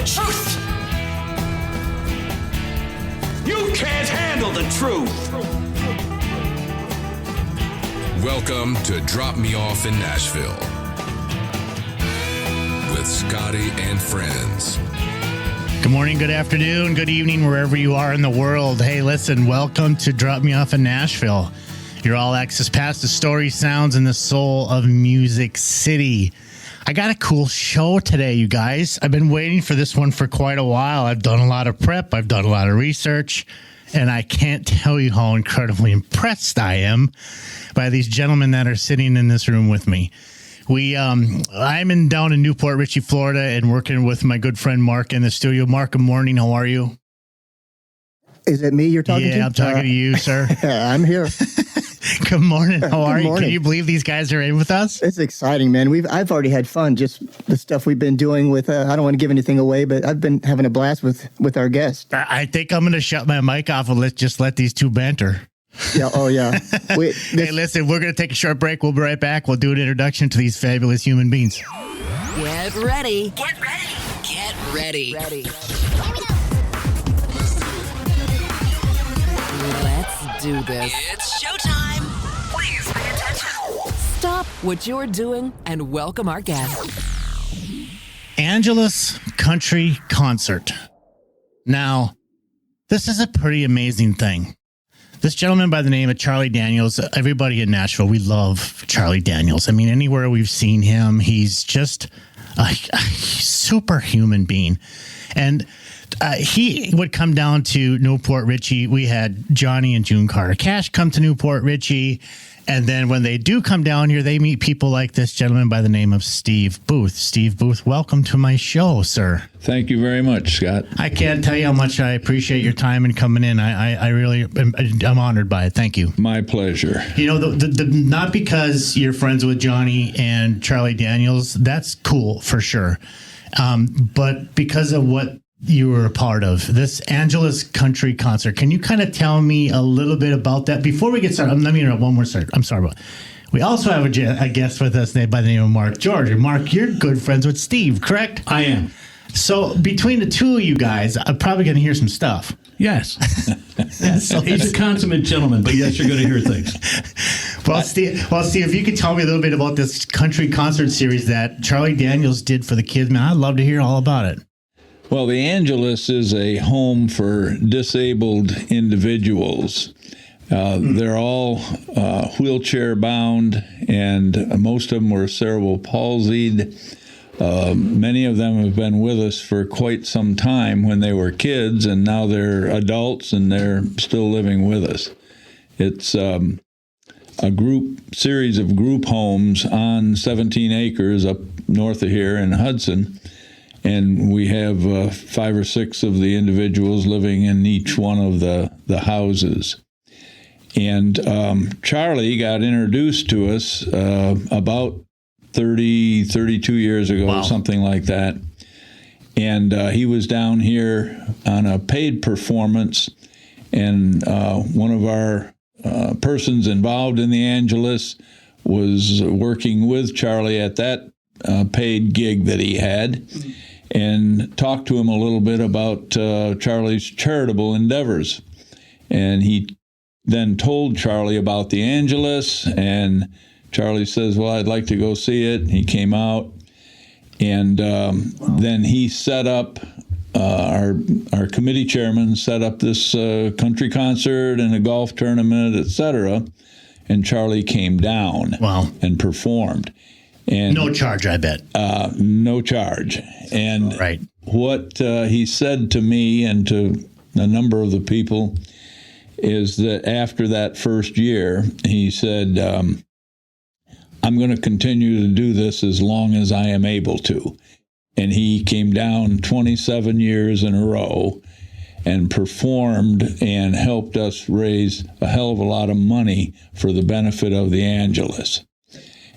the truth. You can't handle the truth. Welcome to Drop Me Off in Nashville with Scotty and friends. Good morning, good afternoon, good evening, wherever you are in the world. Hey, listen, welcome to Drop Me Off in Nashville. Your all-access pass to story, sounds, and the soul of Music City. I got a cool show today, you guys. I've been waiting for this one for quite a while. I've done a lot of prep. I've done a lot of research. And I can't tell you how incredibly impressed I am by these gentlemen that are sitting in this room with me. I'm down in Newport Richey, Florida, and working with my good friend Mark in the studio. Mark, good morning. How are you? Is it me you're talking to? Yeah, I'm talking to you, sir. I'm here. Good morning. How are you? Morning. Can you believe these guys are in with us? It's exciting, man. I've already had fun. Just the stuff we've been doing with. I don't want to give anything away, but I've been having a blast with our guests. I think I'm going to shut my mic off and let these two banter. Yeah. Oh, yeah. Hey, listen, we're going to take a short break. We'll be right back. We'll do an introduction to these fabulous human beings. Get ready. Get ready. Get ready. Ready. Let's do this. It's showtime. Please pay attention. Stop what you're doing and welcome our guest. Angelus Country Concert. Now, this is a pretty amazing thing. This gentleman by the name of Charlie Daniels, everybody in Nashville, we love Charlie Daniels. I mean, anywhere we've seen him, he's just a superhuman being. And he would come down to Newport Richey. We had Johnny and June Carter Cash come to Newport Richey. And then when they do come down here, they meet people like this gentleman by the name of Steve Booth. Steve Booth, welcome to my show, sir. Thank you very much, Scott. I can't tell you how much I appreciate your time and coming in. I really, I'm honored by it. Thank you. My pleasure. You know, the not because you're friends with Johnny and Charlie Daniels, that's cool for sure. But because of what you were a part of, this Angelus Country Concert. Can you kind of tell me a little bit about that? Before we get started, let me interrupt one more second. I'm sorry, but we also have a guest with us by the name of Mark George. Mark, you're good friends with Steve, correct? I am. So between the two of you guys, I'm probably going to hear some stuff. Yes. So he's a consummate gentleman, but yes, you're going to hear things. Well, Steve, if you could tell me a little bit about this country concert series that Charlie Daniels did for the kids, man, I'd love to hear all about it. Well, the Angelus is a home for disabled individuals. They're all wheelchair bound, and most of them were cerebral palsied. Many of them have been with us for quite some time when they were kids, and now they're adults and they're still living with us. It's a series of group homes on 17 acres up north of here in Hudson. And we have 5 or 6 of the individuals living in each one of the houses. And Charlie got introduced to us about 32 years ago, wow, something like that. And he was down here on a paid performance. And one of our persons involved in the Angelus was working with Charlie at that paid gig that he had, and talked to him a little bit about Charlie's charitable endeavors. And he then told Charlie about the Angelus, and Charlie says, well, I'd like to go see it. He came out, and then he set up, our committee chairman set up this country concert and a golf tournament, etc., and Charlie came down, wow, and performed. And no charge, I bet. No charge. And right, what he said to me and to a number of the people is that after that first year, he said, I'm going to continue to do this as long as I am able to. And he came down 27 years in a row and performed and helped us raise a hell of a lot of money for the benefit of the Angelus.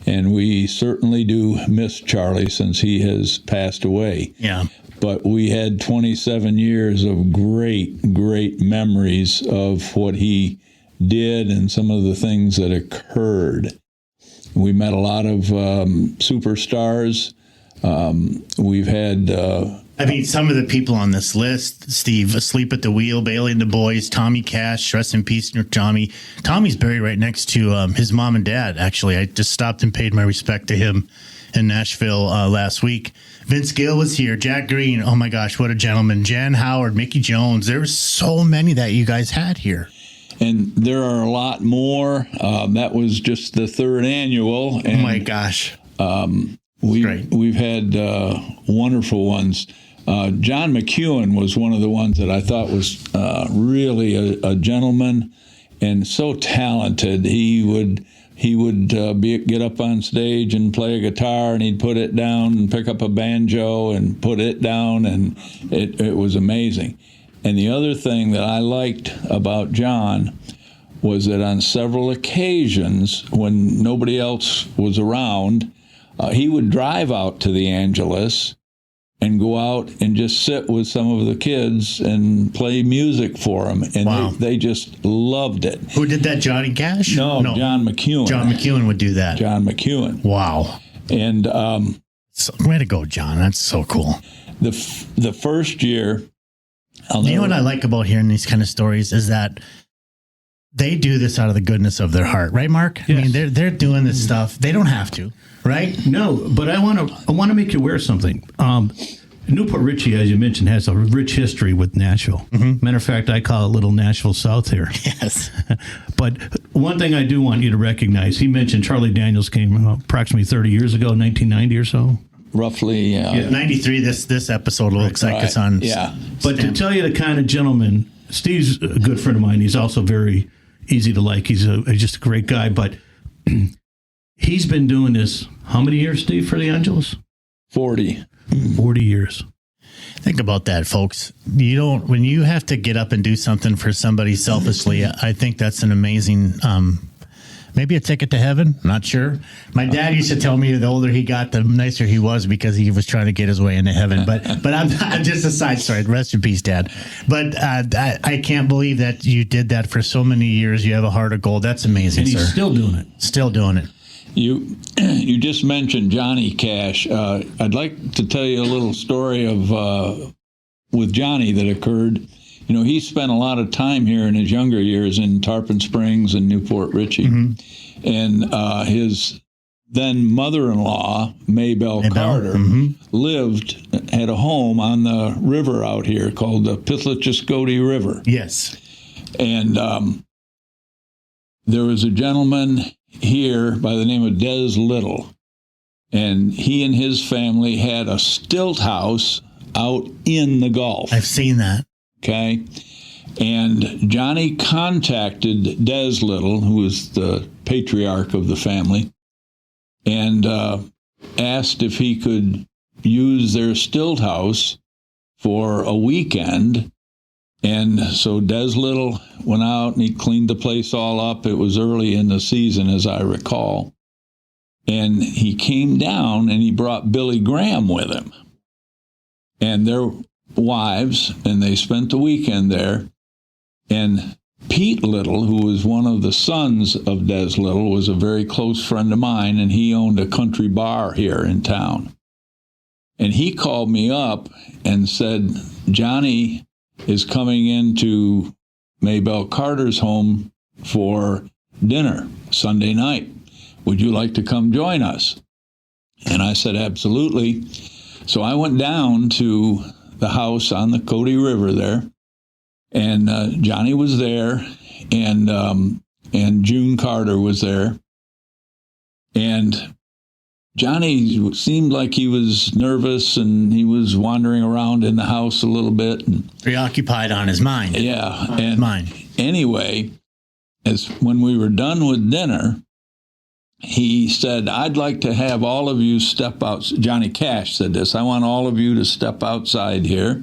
And we certainly do miss Charlie since he has passed away. Yeah. But we had 27 years of great, great memories of what he did and some of the things that occurred. We met a lot of superstars We've had. I mean, some of the people on this list, Steve, Asleep at the Wheel, Bailey and the Boys, Tommy Cash, rest in peace, Tommy. Tommy's buried right next to his mom and dad, actually. I just stopped and paid my respect to him in Nashville last week. Vince Gill was here, Jack Green, oh my gosh, what a gentleman. Jan Howard, Mickey Jones. There were so many that you guys had here. And there are a lot more. That was just the third annual. And, oh my gosh. We've had wonderful ones. John McEwen was one of the ones that I thought was really a gentleman and so talented. He would get up on stage and play a guitar, and he'd put it down and pick up a banjo and put it down, and it was amazing. And the other thing that I liked about John was that on several occasions when nobody else was around, he would drive out to the Angelus and go out and just sit with some of the kids and play music for them. And wow. they just loved it. Who did that, Johnny Cash? No, John McEwen. John McEwen would do that. John McEwen. Wow. And way to go, John. That's so cool. The first year... You know what I like about hearing these kind of stories is that they do this out of the goodness of their heart, right, Mark? Yes. I mean, they're doing this stuff. They don't have to, right? No, but I want to make you aware of something. Newport Richey, as you mentioned, has a rich history with Nashville. Mm-hmm. Matter of fact, I call it Little Nashville South here. Yes. But one thing I do want you to recognize, he mentioned Charlie Daniels came approximately 30 years ago, 1990 or so. Roughly, 93. This episode looks like it's on. Yeah, but to tell you the kind of gentleman, Steve's a good friend of mine. He's also very easy to like. He's just a great guy. But he's been doing this how many years, Steve, for the Angelus? 40 years. Think about that, folks. When you have to get up and do something for somebody selfishly, I think that's an amazing. Maybe a ticket to heaven. Not sure. My dad used to tell me the older he got, the nicer he was because he was trying to get his way into heaven. But I'm just a side story. Rest in peace, Dad. But I can't believe that you did that for so many years. You have a heart of gold. That's amazing, and he's still doing it. Still doing it. You just mentioned Johnny Cash. I'd like to tell you a little story of with Johnny that occurred. You know, he spent a lot of time here in his younger years in Tarpon Springs and Newport Richey. Mm-hmm. And his then mother-in-law, Maybelle Carter, had a home on the river out here called the Pithlitchescody River. Yes. And there was a gentleman here by the name of Des Little. And he and his family had a stilt house out in the Gulf. I've seen that. Okay, and Johnny contacted Des Little, who was the patriarch of the family, and asked if he could use their stilt house for a weekend. And so Des Little went out and he cleaned the place all up. It was early in the season, as I recall. And he came down and he brought Billy Graham with him. And their wives, and they spent the weekend there. And Pete Little, who was one of the sons of Des Little, was a very close friend of mine, and he owned a country bar here in town. And he called me up and said, Johnny is coming into Maybelle Carter's home for dinner Sunday night. Would you like to come join us? And I said, absolutely. So I went down to the house on the Cody River there, and Johnny was there, and June Carter was there, and Johnny seemed like he was nervous, and he was wandering around in the house a little bit, and preoccupied on his mind. Yeah, and anyway, when we were done with dinner, he said, I'd like to have all of you step out. Johnny Cash said this. I want all of you to step outside here.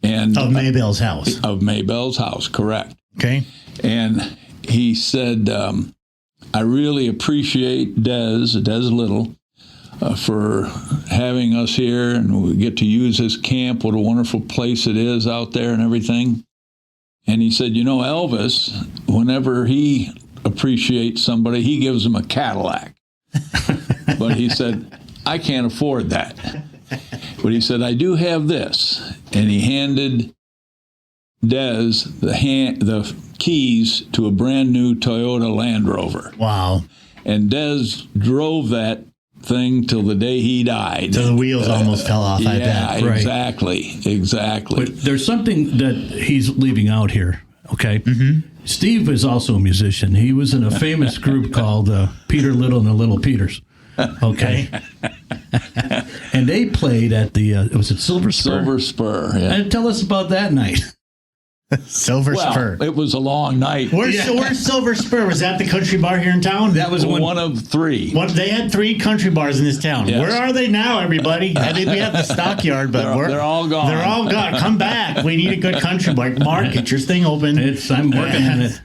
And of Maybelle's house. Of Maybelle's house, correct. Okay. And he said, I really appreciate Des Little, for having us here, and we get to use his camp. What a wonderful place it is out there and everything. And he said, you know, Elvis, whenever he appreciates somebody, he gives them a Cadillac. But he said, I can't afford that. But he said, I do have this. And he handed Des the keys to a brand new Toyota Land Rover. Wow. And Des drove that thing till the day he died. So the wheels almost fell off, I bet. Yeah, exactly. But there's something that he's leaving out here, okay? Mm-hmm. Steve is also a musician. He was in a famous group called Peter Little and the Little Peters, okay? And they played at the, was it Silver Spur? Silver Spur, yeah. And tell us about that night. Silver Spur. It was a long night. Where's Silver Spur? Was that the country bar here in town? That was one of three. They had 3 country bars in this town. Yes. Where are they now, everybody? I think we have the stockyard, but they're all gone. They're all gone. Come back. We need a good country bar. Mark, get your thing open. I'm working on it.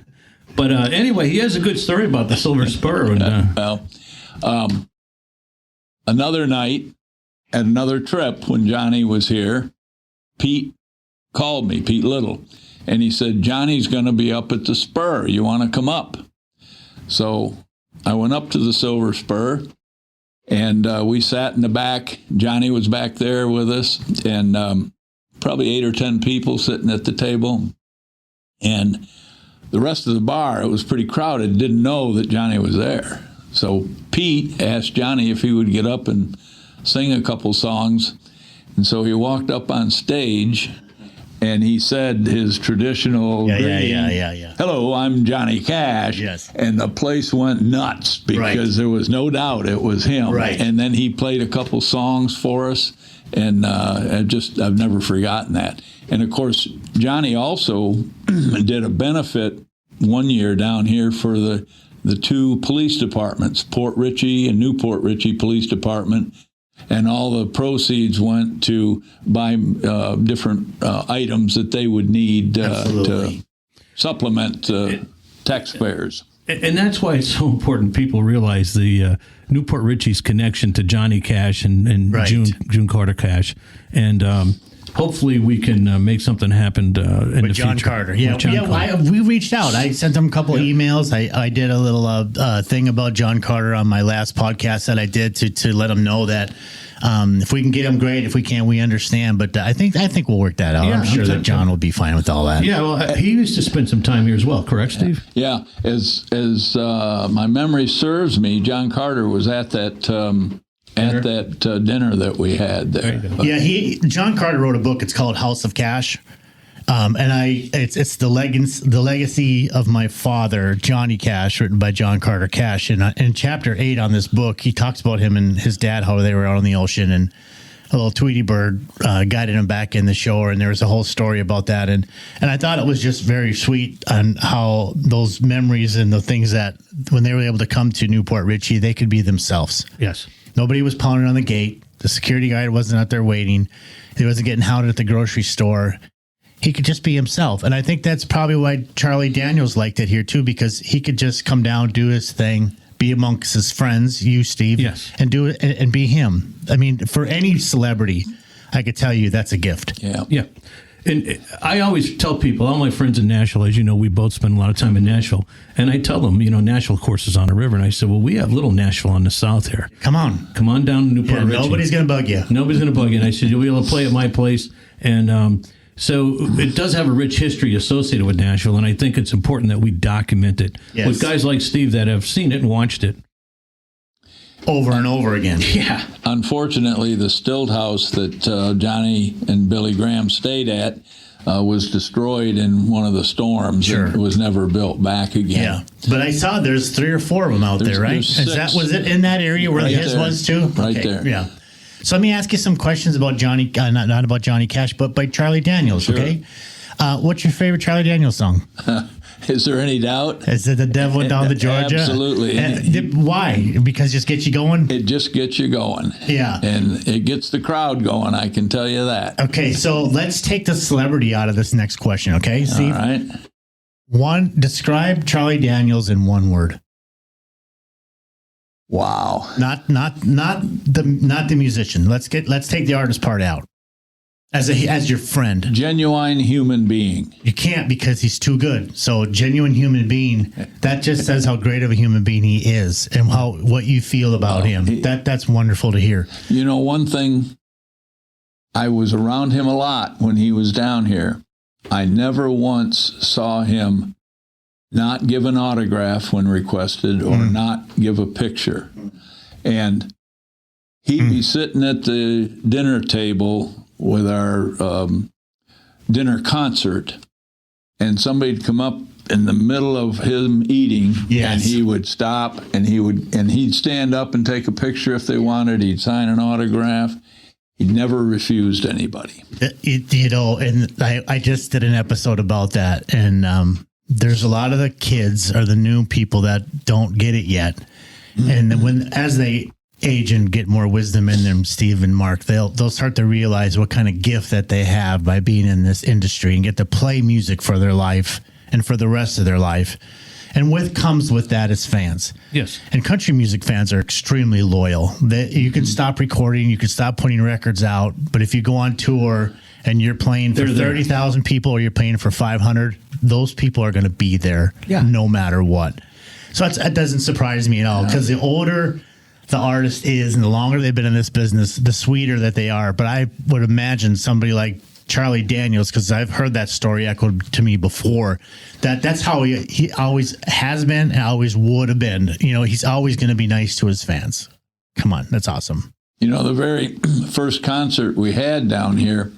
But anyway, he has a good story about the Silver Spur. And, another night at another trip when Johnny was here, Pete called me, Pete Little. And he said, Johnny's going to be up at the Spur. You want to come up? So I went up to the Silver Spur, and we sat in the back. Johnny was back there with us, and probably 8 or 10 people sitting at the table. And the rest of the bar, it was pretty crowded, didn't know that Johnny was there. So Pete asked Johnny if he would get up and sing a couple songs. And so he walked up on stage, and he said his traditional greeting, Hello, I'm Johnny Cash. Yes. And the place went nuts because there was no doubt it was him. Right. And then he played a couple songs for us, and I've never forgotten that. And, of course, Johnny also did a benefit one year down here for the 2 police departments, Port Richey and New Port Richey Police Department. And all the proceeds went to buy different items that they would need to supplement taxpayers. And that's why it's so important people realize the Newport Richey's connection to Johnny Cash and June Carter Cash. And hopefully we can make something happen in the John future. Carter. Yeah, Carter. We reached out. I sent him a couple of emails. I did a little thing about John Carter on my last podcast that I did to let him know that if we can get him, great. If we can't, we understand. But I think we'll work that out. Yeah, I'm sure that John will be fine with all that. Yeah, well, he used to spend some time here as well, correct, Steve? Yeah, as my memory serves me, John Carter was at that dinner that we had there. Yeah, John Carter wrote a book. It's called House of Cash. It's the legacy of my father, Johnny Cash, written by John Carter Cash. And in chapter 8 on this book, he talks about him and his dad, how they were out on the ocean, and a little Tweety bird guided him back in the shore. And there was a whole story about that. And I thought it was just very sweet on how those memories and the things that when they were able to come to Newport Richey, they could be themselves. Yes. Nobody was pounding on the gate. The security guard wasn't out there waiting. He wasn't getting hounded at the grocery store. He could just be himself. And I think that's probably why Charlie Daniels liked it here, too, because he could just come down, do his thing, be amongst his friends, you, Steve, yes, and do it and be him. I mean, for any celebrity, I could tell you that's a gift. Yeah. And I always tell people, all my friends in Nashville, as you know, we both spend a lot of time in Nashville. And I tell them, Nashville, of course, is on a river. And I said, well, we have little Nashville on the south here. Come on down to Newport Richey. Nobody's going to bug you. Nobody's going to bug you. And I said, you'll be able to play at my place. And so it does have a rich history associated with Nashville. And I think it's important that we document it with guys like Steve that have seen it and watched it over and over again. Yeah. Unfortunately, the stilt house that Johnny and Billy Graham stayed at was destroyed in one of the storms. Sure. And it was never built back again. Yeah. But I saw there's 3 or 4 of them out there, right? Was it in that area where his was too? Right there. Yeah. So let me ask you some questions about Johnny, not about Johnny Cash, but by Charlie Daniels, sure. Okay? What's your favorite Charlie Daniels song? Is there any doubt? Is it The Devil Went Down to Georgia? Absolutely. Why? Because it just gets you going? It just gets you going. Yeah. And it gets the crowd going, I can tell you that. Okay, so let's take the celebrity out of this next question, okay, Steve? All right. Describe Charlie Daniels in one word. Wow. Not the musician. Let's take the artist part out. As your friend. Genuine human being. You can't because he's too good. So genuine human being, that just says how great of a human being he is and what you feel about him. That's wonderful to hear. You know, one thing, I was around him a lot when he was down here. I never once saw him not give an autograph when requested or not give a picture. And he'd be sitting at the dinner table with our dinner concert, and somebody'd come up in the middle of him eating, and he would stop, and he'd stand up and take a picture if they wanted. He'd sign an autograph. He never refused anybody. You know, and I just did an episode about that, and there's a lot of the kids or the new people that don't get it yet, and as they age and get more wisdom in them, Steve and Mark, they'll start to realize what kind of gift that they have by being in this industry and get to play music for their life and for the rest of their life. And what comes with that is fans. Yes. And country music fans are extremely loyal. You can stop recording, you can stop putting records out, but if you go on tour and you're playing for 30,000 people or you're playing for 500, those people are going to be there no matter what. So that doesn't surprise me at all, because the older the artist is and the longer they've been in this business, the sweeter that they are. But I would imagine somebody like Charlie Daniels, because I've heard that story echoed to me before, that's how he always has been and always would have been. You know, he's always going to be nice to his fans. Come on, that's awesome. You know, the very first concert we had down here,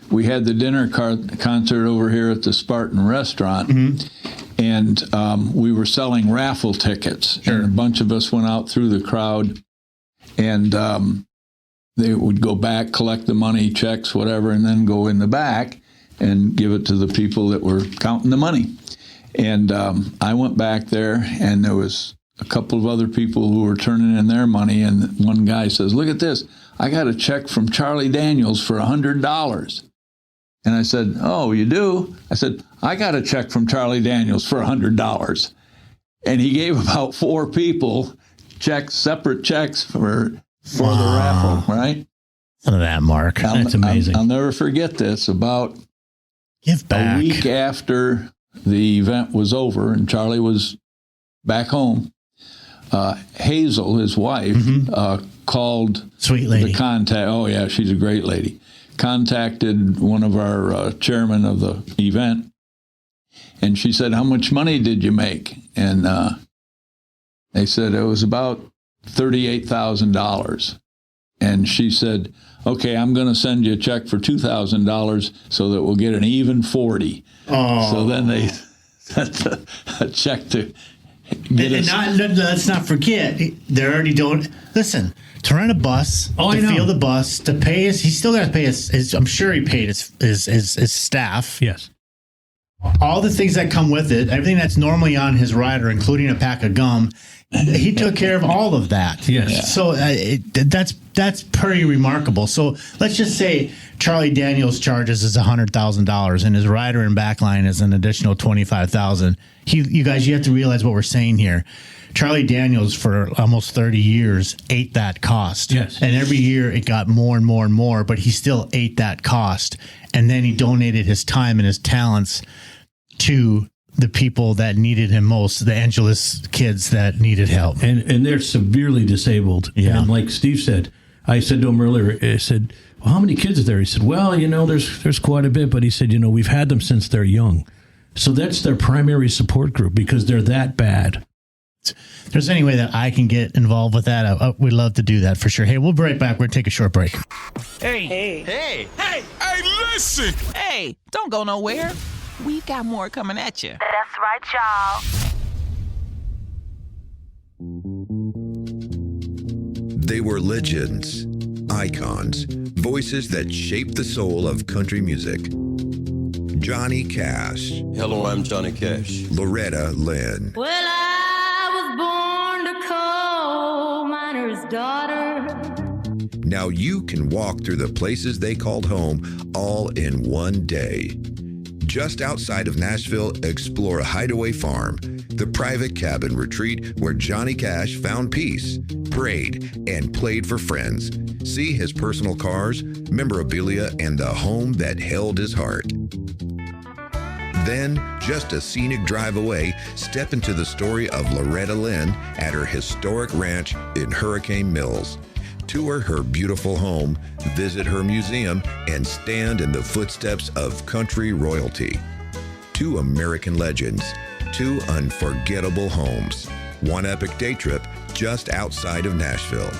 we had the dinner concert over here at the Spartan Restaurant, and we were selling raffle tickets. And a bunch of us went out through the crowd, and they would go back, collect the money, checks, whatever, and then go in the back and give it to the people that were counting the money. And I went back there, and there was a couple of other people who were turning in their money, and one guy says, "Look at this. I got a check from Charlie Daniels for $100. And I said, "Oh, you do?" I said, "I got a check from Charlie Daniels for $100. And he gave about 4 people separate checks for the raffle, right? None of that, Mark. That's amazing. I'll never forget this. About Give back. a week after the event was over and Charlie was back home, Hazel, his wife, called Sweet lady. the contact. Oh, yeah, she's a great lady. Contacted one of our chairmen of the event, and she said, "How much money did you make?" And they said it was about $38,000. And she said, "Okay, I'm going to send you a check for $2,000 so that we'll get an even 40." Oh. So then they sent a check to get us. Let's not forget, they're already doing. Listen, to rent a bus, to feel the bus, to pay his. He's still got to pay his. I'm sure he paid his staff. Yes. All the things that come with it, everything that's normally on his rider, including a pack of gum. He took care of all of that. Yes. Yeah. So that's pretty remarkable. So let's just say Charlie Daniels charges is $100,000 and his rider and backline is an additional $25,000. You guys, you have to realize what we're saying here. Charlie Daniels for almost 30 years ate that cost. Yes. And every year it got more and more and more, but he still ate that cost. And then he donated his time and his talents to the people that needed him most, the Angelus kids that needed help. And they're severely disabled. Yeah. And like Steve said, I said to him earlier, I said, "Well, how many kids are there?" He said, "Well, there's quite a bit." But he said, "We've had them since they're young." So that's their primary support group because they're that bad. If there's any way that I can get involved with that, we'd love to do that for sure. Hey, we'll be right back. We're going to take a short break. Hey, listen! Hey, don't go nowhere. We've got more coming at you. That's right, y'all. They were legends, icons, voices that shaped the soul of country music. Johnny Cash. Hello, I'm Johnny Cash. Loretta Lynn. Well, I was born a coal miner's daughter. Now you can walk through the places they called home all in one day. Just outside of Nashville, explore Hideaway Farm, the private cabin retreat where Johnny Cash found peace, prayed, and played for friends. See his personal cars, memorabilia, and the home that held his heart. Then, just a scenic drive away, step into the story of Loretta Lynn at her historic ranch in Hurricane Mills. Tour her beautiful home, visit her museum, and stand in the footsteps of country royalty. 2 American legends, 2 unforgettable homes, 1 epic day trip just outside of Nashville.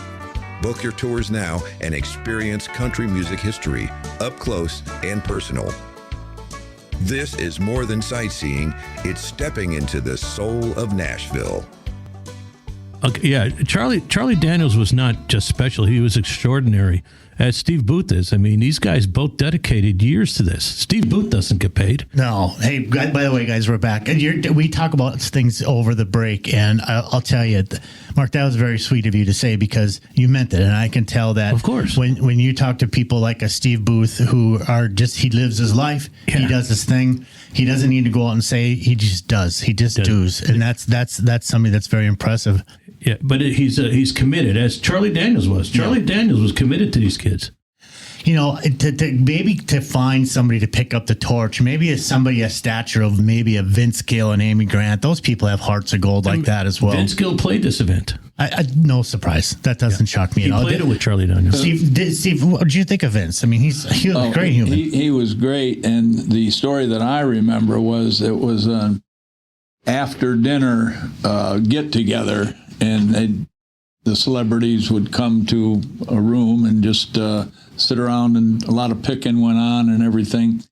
Book your tours now and experience country music history up close and personal. This is more than sightseeing, it's stepping into the soul of Nashville. Okay, yeah, Charlie Daniels was not just special, he was extraordinary, as Steve Booth is. I mean, these guys both dedicated years to this. Steve Booth doesn't get paid. No. Hey, by the way, guys, we're back. And we talk about things over the break, and I'll tell you, Mark, that was very sweet of you to say because you meant it, and I can tell that. Of course. When you talk to people like a Steve Booth who are just, he lives his life, he does his thing, he doesn't need to go out and say, he just does. He just does. And that's something that's very impressive. Yeah, but he's committed, as Charlie Daniels was. Charlie Daniels was committed to these kids. You know, to find somebody to pick up the torch, maybe somebody a stature of maybe a Vince Gill and Amy Grant. Those people have hearts of gold like that as well. Vince Gill played this event. No surprise. That doesn't shock me at all. He played it with Charlie Daniels. Steve, what did you think of Vince? I mean, he was a great human. He was great, and the story that I remember was it was an after dinner get-together, and the celebrities would come to a room and just sit around, and a lot of picking went on and everything.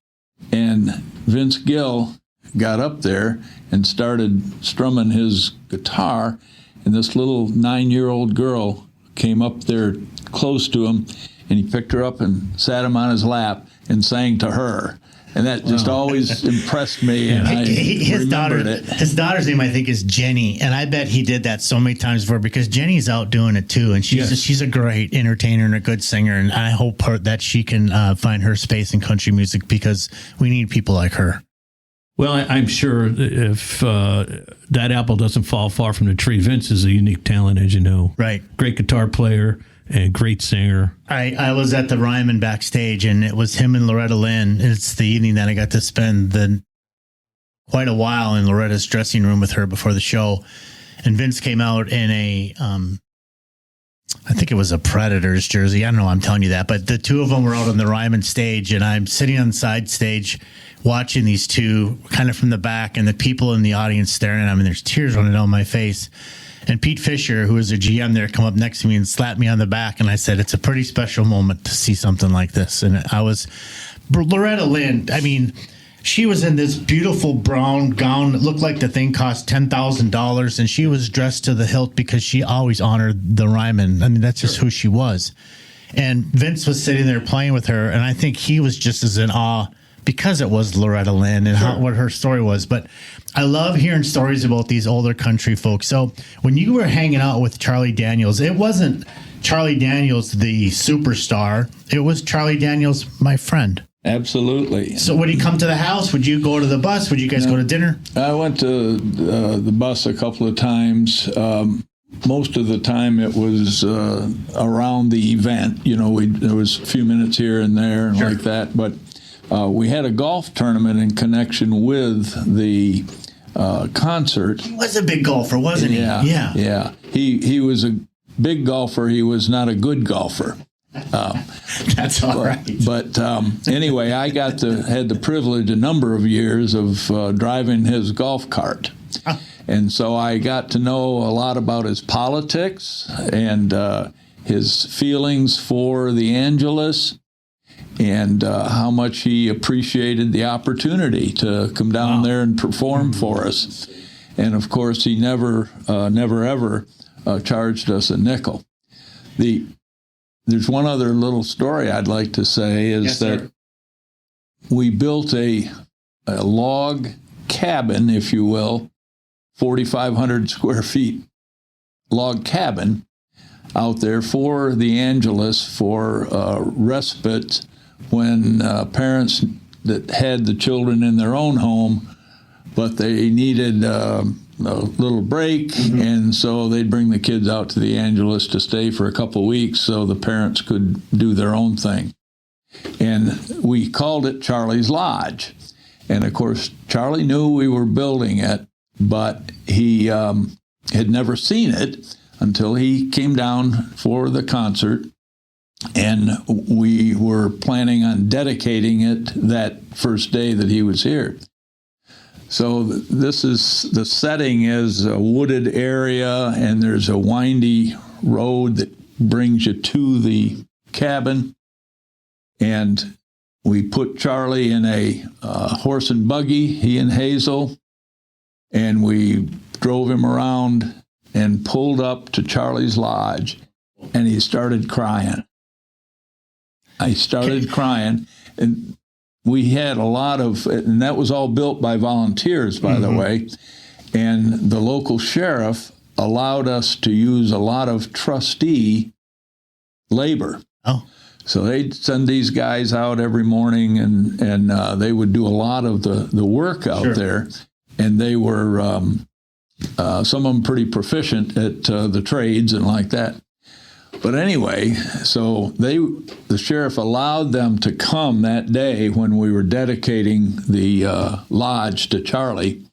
And Vince Gill got up there and started strumming his guitar, and this little 9-year-old girl came up there close to him, and he picked her up and sat him on his lap and sang to her. And that just always impressed me, and I remembered it. His daughter's name, I think, is Jenny, and I bet he did that so many times before because Jenny's out doing it too, and she's a great entertainer and a good singer, and I hope that she can find her space in country music because we need people like her. Well, I'm sure if that apple doesn't fall far from the tree, Vince is a unique talent, as you know. Right. Great guitar player and great singer. I was at the Ryman backstage, and it was him and Loretta Lynn. It's the evening that I got to spend quite a while in Loretta's dressing room with her before the show. And Vince came out in a, I think it was a Predators jersey. I don't know, I'm telling you that. But the two of them were out on the Ryman stage, and I'm sitting on the side stage watching these two kind of from the back, and the people in the audience staring at them, and there's tears running down my face. And Pete Fisher, who was a GM there, come up next to me and slapped me on the back. And I said, it's a pretty special moment to see something like this. And Loretta Lynn, I mean, she was in this beautiful brown gown. It looked like the thing cost $10,000. And she was dressed to the hilt because she always honored the Ryman. I mean, that's just who she was. And Vince was sitting there playing with her. And I think he was just as in awe because it was Loretta Lynn and what her story was. But I love hearing stories about these older country folks. So when you were hanging out with Charlie Daniels, it wasn't Charlie Daniels, the superstar. It was Charlie Daniels, my friend. Absolutely. So would he come to the house? Would you go to the bus? Would you guys go to dinner? I went to the bus a couple of times. Most of the time it was around the event. You know, there was a few minutes here and there and like that. But we had a golf tournament in connection with the concert. He was a big golfer, wasn't he? Yeah. He was a big golfer. He was not a good golfer. That's all right. But anyway, I had the privilege a number of years of driving his golf cart. And so I got to know a lot about his politics and his feelings for the Angelus, and how much he appreciated the opportunity to come down there and perform for us. And of course, he never ever charged us a nickel. There's one other little story I'd like to say is that we built a log cabin, if you will, 4,500 square feet log cabin out there for the Angelus for respite when parents that had the children in their own home, but they needed little break, and so they'd bring the kids out to the Angelus to stay for a couple of weeks so the parents could do their own thing. And we called it Charlie's Lodge. And, of course, Charlie knew we were building it, but he had never seen it until he came down for the concert. And we were planning on dedicating it that first day that he was here. So this is, the setting is a wooded area, and there's a windy road that brings you to the cabin. And we put Charlie in a horse and buggy, he and Hazel, and we drove him around and pulled up to Charlie's Lodge, and he started crying. I started crying, and we had a lot of, and that was all built by volunteers, by the way, and the local sheriff allowed us to use a lot of trustee labor. Oh. So they'd send these guys out every morning, and they would do a lot of the work out there, and they were, some of them pretty proficient at the trades and like that. But anyway, so the sheriff allowed them to come that day when we were dedicating the lodge to Charlie,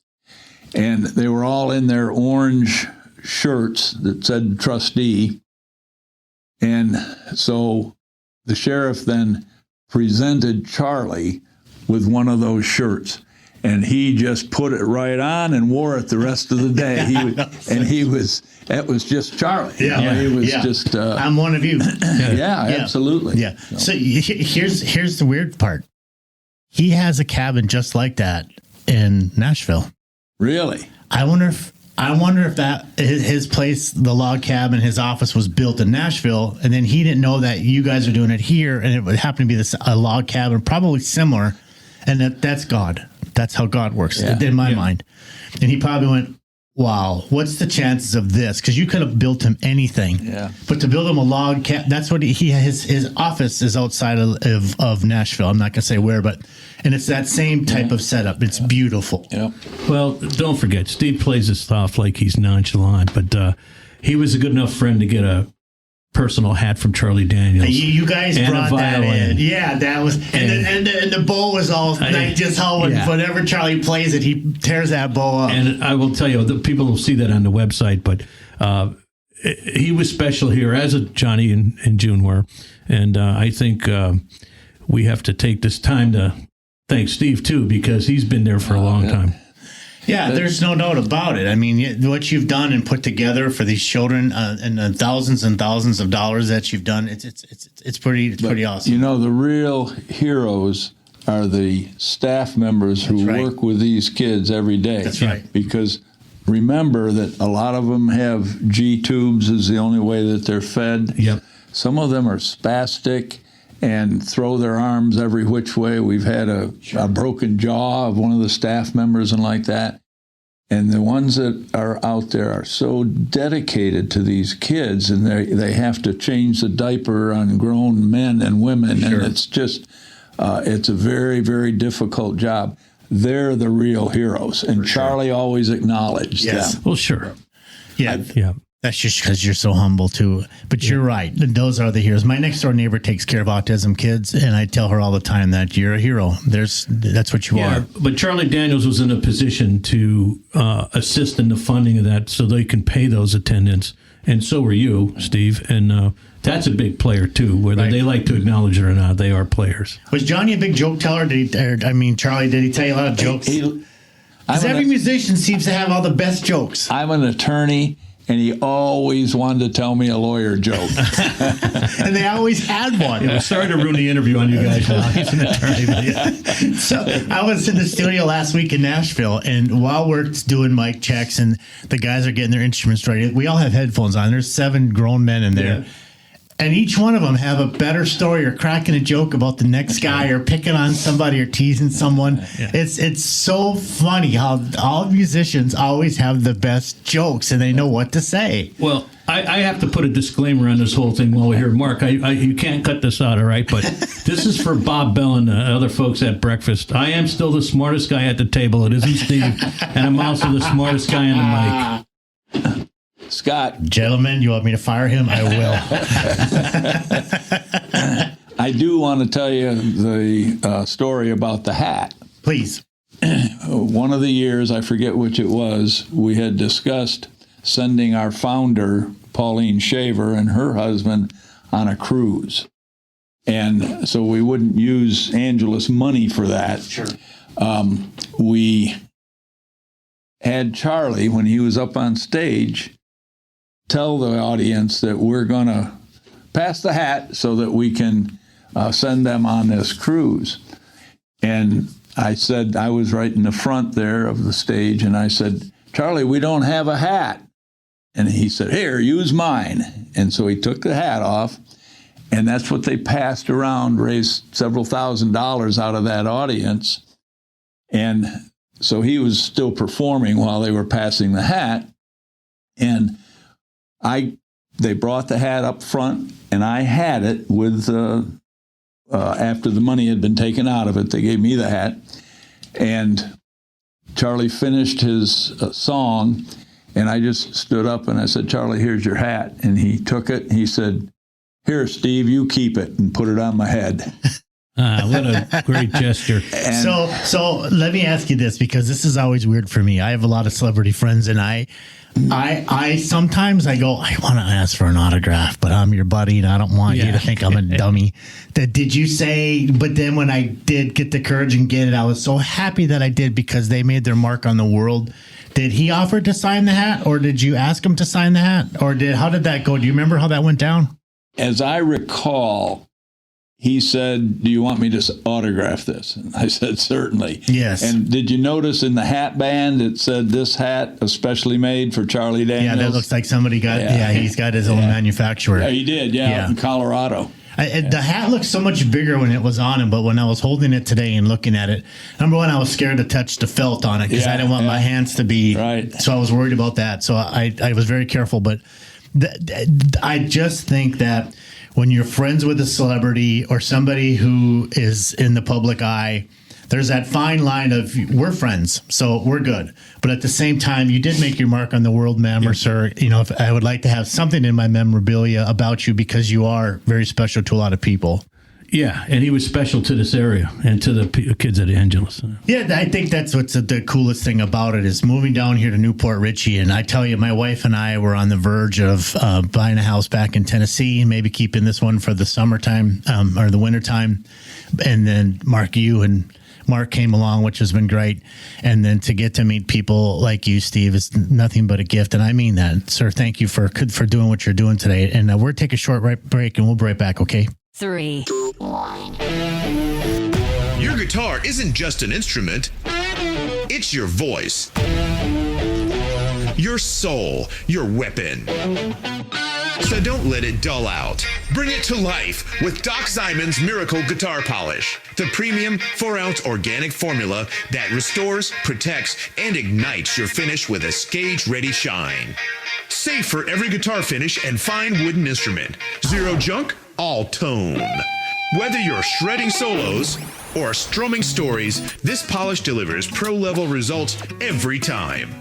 and they were all in their orange shirts that said trustee. And so the sheriff then presented Charlie with one of those shirts, and he just put it right on and wore it the rest of the day. That was just Charlie. He was just. I'm one of you. Absolutely. Yeah. So here's the weird part. He has a cabin just like that in Nashville. Really? I wonder if that his place, the log cabin, his office was built in Nashville, and then he didn't know that you guys are doing it here, and it would happen to be a log cabin, probably similar, and that's God. That's how God works in my mind. And he probably went, wow, what's the chances of this? Because you could have built him anything. Yeah. But to build him a log cabin, that's what his office is outside of Nashville. I'm not going to say where, and it's that same type of setup. It's beautiful. Yeah. Well, don't forget, Steve plays this off like he's nonchalant, but he was a good enough friend to get a personal hat from Charlie Daniels. You guys brought that in. Yeah, that was, and the bow was all like just how whenever Charlie plays it, he tears that bow up. And I will tell you, the people will see that on the website, but he was special here, as Johnny and June were. And I think we have to take this time to thank Steve, too, because he's been there for a long time. Yeah, there's no doubt about it. I mean, what you've done and put together for these children, and the thousands and thousands of dollars that you've done, it's pretty awesome. You know, the real heroes are the staff members who work with these kids every day. That's right. Because remember that a lot of them have G tubes is the only way that they're fed. Yep. Some of them are spastic and throw their arms every which way. We've had a broken jaw of one of the staff members and like that. And the ones that are out there are so dedicated to these kids, and they have to change the diaper on grown men and women. And it's just, it's a very, very difficult job. They're the real heroes. And Charlie always acknowledged them. Well, sure. Yeah. That's just because you're so humble, too. But you're right. Those are the heroes. My next-door neighbor takes care of autism kids, and I tell her all the time that you're a hero. That's what you are. But Charlie Daniels was in a position to assist in the funding of that so they can pay those attendants. And so were you, Steve. And that's a big player, too, whether they like to acknowledge it or not. They are players. Was Johnny a big joke teller? Charlie, did he tell you a lot of jokes? Because every musician seems to have all the best jokes. I'm an attorney. And he always wanted to tell me a lawyer joke. And they always had one. Sorry to ruin the interview on you guys. He's an attorney. So I was in the studio last week in Nashville, and while we're doing mic checks and the guys are getting their instruments ready, we all have headphones on. There's 7 grown men in there. And each one of them have a better story or cracking a joke about the next guy or picking on somebody or teasing someone. Yeah. It's so funny how all musicians always have the best jokes and they know what to say. Well, I have to put a disclaimer on this whole thing while we're here. Mark, you can't cut this out, all right? But this is for Bob Bell and the other folks at breakfast. I am still the smartest guy at the table. It isn't Steve. And I'm also the smartest guy on the mic. Scott. Gentlemen, you want me to fire him? I will. I do want to tell you the story about the hat. Please. One of the years, I forget which it was, we had discussed sending our founder, Pauline Shaver, and her husband on a cruise. And so we wouldn't use Angelus money for that. Sure. We had Charlie, when he was up on stage, tell the audience that we're going to pass the hat so that we can send them on this cruise. And I said, I was right in the front there of the stage, and I said, Charlie, we don't have a hat. And he said, here, use mine. And so he took the hat off, and that's what they passed around, raised several $1,000s out of that audience. And so he was still performing while they were passing the hat. And they brought the hat up front, and I had it with, after the money had been taken out of it, they gave me the hat. And Charlie finished his song, and I just stood up and I said, Charlie, here's your hat. And he took it, and he said, here, Steve, you keep it, and put it on my head. What a great gesture. So let me ask you this, because this is always weird for me. I have a lot of celebrity friends, and I sometimes I go, I want to ask for an autograph, but I'm your buddy and I don't want you to think I'm a dummy. Did you say, but then when I did get the courage and get it, I was so happy that I did because they made their mark on the world. Did he offer to sign the hat, or did you ask him to sign the hat, or how did that go? Do you remember how that went down? As I recall, he said, do you want me to autograph this? And I said, certainly. Yes. And did you notice in the hat band, it said, this hat especially made for Charlie Daniels? Yeah, that looks like somebody got, he's got his own manufacturer. Yeah, he did, in Colorado. The hat looked so much bigger when it was on him, but when I was holding it today and looking at it, number one, I was scared to touch the felt on it because I didn't want my hands to be, so I was worried about that. So I was very careful, but I just think that when you're friends with a celebrity or somebody who is in the public eye, there's that fine line of we're friends, so we're good. But at the same time, you did make your mark on the world, ma'am, or sir. You know, if I would like to have something in my memorabilia about you because you are very special to a lot of people. Yeah, and he was special to this area and to the kids at Angelus. Yeah, I think that's what's the coolest thing about it is moving down here to Port Richey. And I tell you, my wife and I were on the verge of buying a house back in Tennessee, maybe keeping this one for the summertime or the wintertime. And then Mark came along, which has been great. And then to get to meet people like you, Steve, is nothing but a gift. And I mean that. Sir, thank you for doing what you're doing today. And we're going to take a short break, and we'll be right back, okay? 3. Your guitar isn't just an instrument, it's your voice, your soul, your weapon. So don't let it dull out. Bring it to life with Doc Simon's Miracle Guitar Polish, the premium 4-ounce organic formula that restores, protects, and ignites your finish with a stage-ready shine. Safe for every guitar finish and fine wooden instrument. Zero junk, all tone. Whether you're shredding solos or strumming stories, this polish delivers pro-level results every time.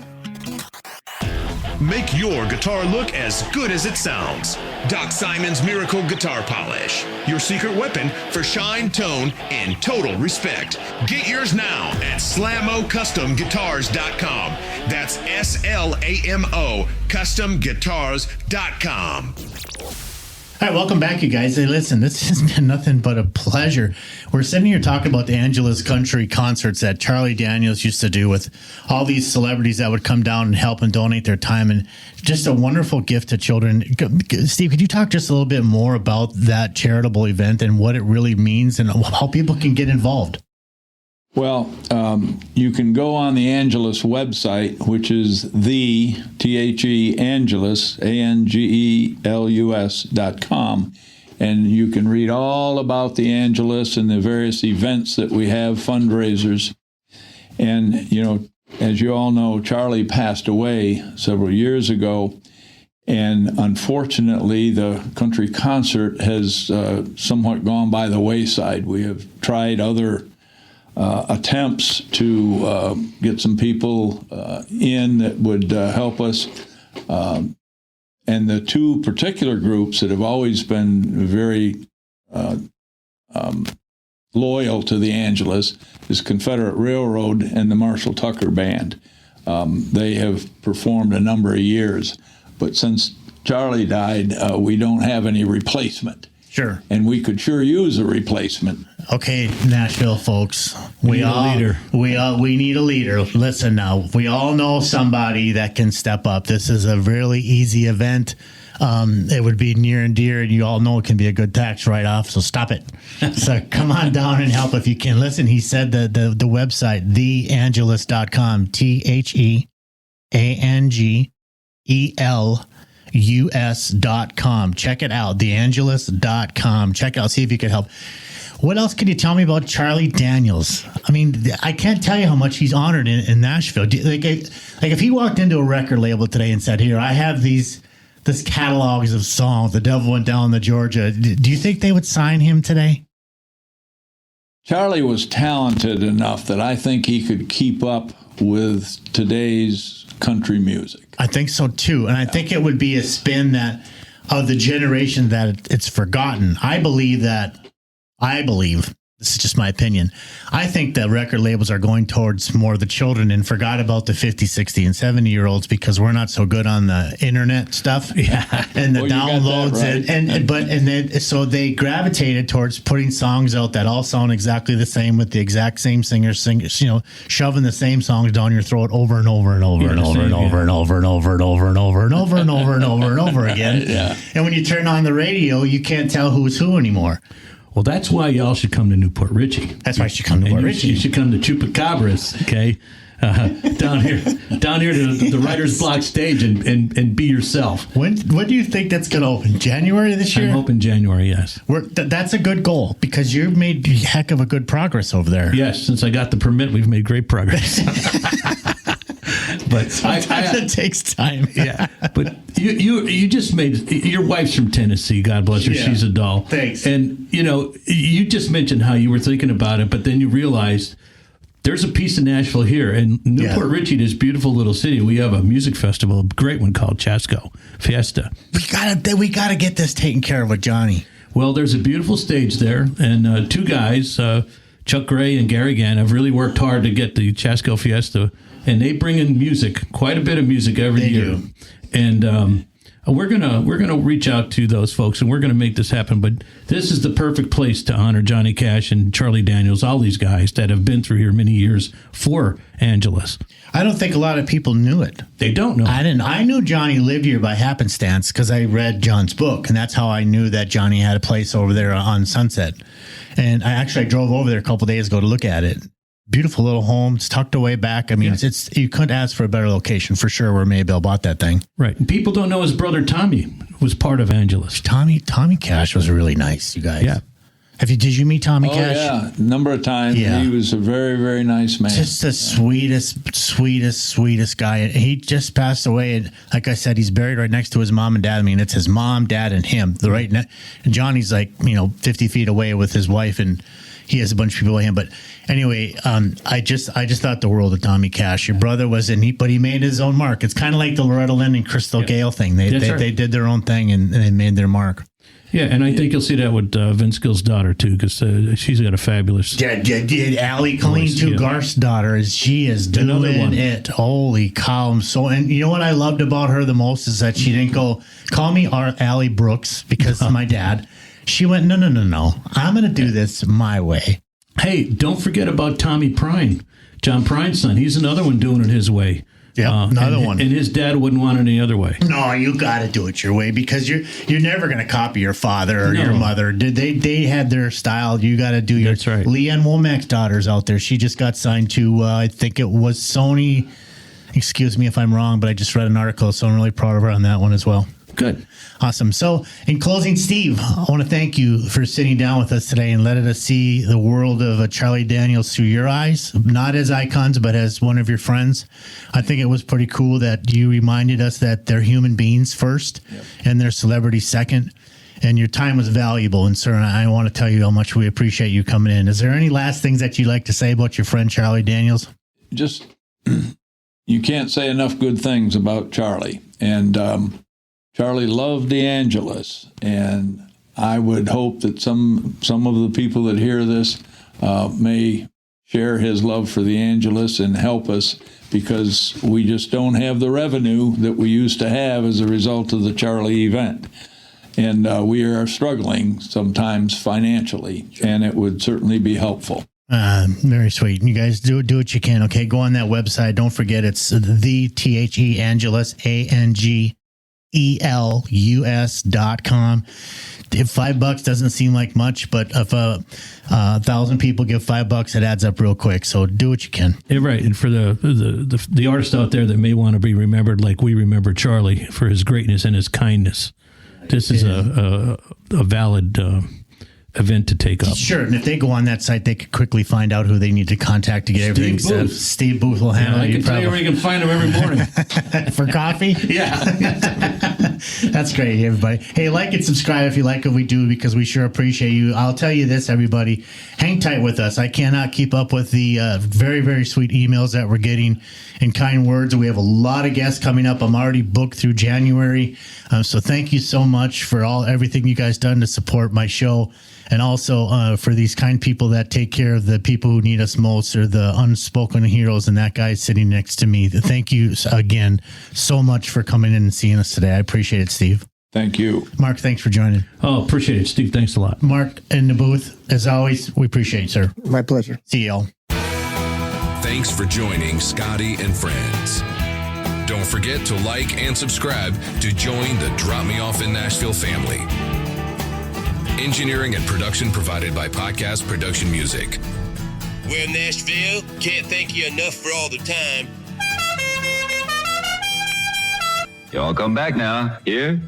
Make your guitar look as good as it sounds. Doc Simon's Miracle Guitar Polish. Your secret weapon for shine, tone, and total respect. Get yours now at SlamoCustomGuitars.com. That's SLAMO CustomGuitars.com. All right, welcome back, you guys. Hey, listen, this has been nothing but a pleasure. We're sitting here talking about the Angelus country concerts that Charlie Daniels used to do with all these celebrities that would come down and help and donate their time, and just a wonderful gift to children. Steve, could you talk just a little bit more about that charitable event and what it really means and how people can get involved? Well, you can go on the Angelus website, which is Angelus, ANGELUS.com, and you can read all about the Angelus and the various events that we have, fundraisers. And, you know, as you all know, Charlie passed away several years ago, and unfortunately, the country concert has somewhat gone by the wayside. We have tried other attempts to get some people in that would help us. And the two particular groups that have always been very loyal to the Angelus is Confederate Railroad and the Marshall Tucker Band. They have performed a number of years, but since Charlie died, we don't have any replacement. Sure. And we could sure use a replacement. Okay, Nashville folks, we need a leader. Listen now, we all know somebody that can step up. This is a really easy event. It would be near and dear, and you all know it can be a good tax write-off, so stop it. So come on down and help if you can. Listen, he said the website, theangelus.com, TheAngelus.com. Check it out, theangelus.com. Check it out, see if you can help. What else can you tell me about Charlie Daniels? I mean, I can't tell you how much he's honored in Nashville. Like if he walked into a record label today and said, "Here, I have this catalogs of songs. The Devil Went Down to Georgia." Do you think they would sign him today? Charlie was talented enough that I think he could keep up with today's country music. I think so too, and I think it would be a spin that of the generation that it's forgotten. I believe, this is just my opinion, I think that record labels are going towards more of the children and forgot about the 50, 60, and 70-year-olds because we're not so good on the internet stuff and the downloads. Right. So they gravitated towards putting songs out that all sound exactly the same with the exact same singers, shoving the same songs down your throat over and over and over and over and over and over and over and over and over and over and over and over and over again. Yeah. And when you turn on the radio, you can't tell who's who anymore. Well, that's why y'all should come to Newport Richey. That's why you should come to Port Richey. You should come to Chupacabras, okay? Down here to the Writer's Block stage and be yourself. When do you think that's going to open? January this year? I'm hoping January, yes. That's a good goal because you've made a heck of a good progress over there. Yes, since I got the permit, we've made great progress. But sometimes it takes time. Yeah, but you just made, your wife's from Tennessee. God bless her. Yeah. She's a doll. Thanks. And you just mentioned how you were thinking about it, but then you realized there's a piece of Nashville here, and Newport Richey, this beautiful little city. We have a music festival, a great one called Chasco Fiesta. We gotta get this taken care of with Johnny. Well, there's a beautiful stage there, and two guys, Chuck Gray and Gary Gann, have really worked hard to get the Chasco Fiesta. And they bring in music, quite a bit of music every year. And we're gonna reach out to those folks, and we're gonna make this happen. But this is the perfect place to honor Johnny Cash and Charlie Daniels, all these guys that have been through here many years for Angelus. I don't think a lot of people knew it. They don't know. I knew Johnny lived here by happenstance because I read John's book, and that's how I knew that Johnny had a place over there on Sunset. And I drove over there a couple of days ago to look at it. Beautiful little home. It's tucked away back. I mean, it's you couldn't ask for a better location for sure where Maybell bought that thing. Right. And people don't know his brother Tommy was part of Angelus. Tommy Cash was really nice, you guys. Yeah. Did you meet Tommy Cash? Yeah, a number of times. Yeah. He was a very, very nice man. Just the sweetest guy. And he just passed away. And like I said, he's buried right next to his mom and dad. I mean, it's his mom, dad, and him. And Johnny's 50 feet away with his wife, and he has a bunch of people with him. But anyway, I just thought the world of Tommy Cash. Your brother was but he made his own mark. It's kind of like the Loretta Lynn and Crystal Gale thing. They did their own thing and they made their mark. Yeah, and I think you'll see that with Vince Gill's daughter, too, because she's got a fabulous... Allie Colleen, too, Garth's daughter, she is doing it. Holy cow. And you know what I loved about her the most is that she didn't go, call me Allie Brooks, because of my dad. She went, no. I'm going to do this my way. Hey, don't forget about Tommy Prine, John Prine's son. He's another one doing it his way. Yeah, another one. And his dad wouldn't want it any other way. No, you got to do it your way because you're never going to copy your father or your mother. They had their style. You got to do your. That's right. Leanne Womack's daughter's out there. She just got signed to I think it was Sony. Excuse me if I'm wrong, but I just read an article, so I'm really proud of her on that one as well. Good. Awesome. So, in closing, Steve, I want to thank you for sitting down with us today and letting us see the world of Charlie Daniels through your eyes, not as icons, but as one of your friends. I think it was pretty cool that you reminded us that they're human beings first and they're celebrities second. And your time was valuable. And, sir, I want to tell you how much we appreciate you coming in. Is there any last things that you'd like to say about your friend Charlie Daniels? Just, you can't say enough good things about Charlie. And Charlie loved the Angelus. And I would hope that some of the people that hear this may share his love for the Angelus and help us, because we just don't have the revenue that we used to have as a result of the Charlie event. And we are struggling sometimes financially, and it would certainly be helpful. Very sweet. You guys do what you can. Okay, go on that website. Don't forget it's the THE Angelus ANGELUS.com. If $5 doesn't seem like much, but if 1,000 people give $5, it adds up real quick. So do what you can. Yeah, right. And for the artists out there that may want to be remembered like we remember Charlie for his greatness and his kindness, this is a valid event to take up. Sure. And if they go on that site, they could quickly find out who they need to contact to get everything set. Steve Booth will handle it. I can tell you where you can find him every morning. For coffee? Yeah. That's great, everybody. Hey, like and subscribe if you like what we do, because we sure appreciate you. I'll tell you this, everybody. Hang tight with us. I cannot keep up with the very, very sweet emails that we're getting and kind words. We have a lot of guests coming up. I'm already booked through January. So thank you so much for everything you guys done to support my show. And also for these kind people that take care of the people who need us most, or the unspoken heroes, and that guy sitting next to me. Thank you again so much for coming in and seeing us today. I appreciate it, Steve. Thank you. Mark, thanks for joining. Oh, appreciate it, Steve. Thanks a lot. Mark in the booth, as always, we appreciate you, sir. My pleasure. See y'all. Thanks for joining Scotty and Friends. Don't forget to like and subscribe to join the Drop Me Off in Nashville family. Engineering and production provided by Podcast Production Music. Well, Nashville, can't thank you enough for all the time. Y'all come back now. Here?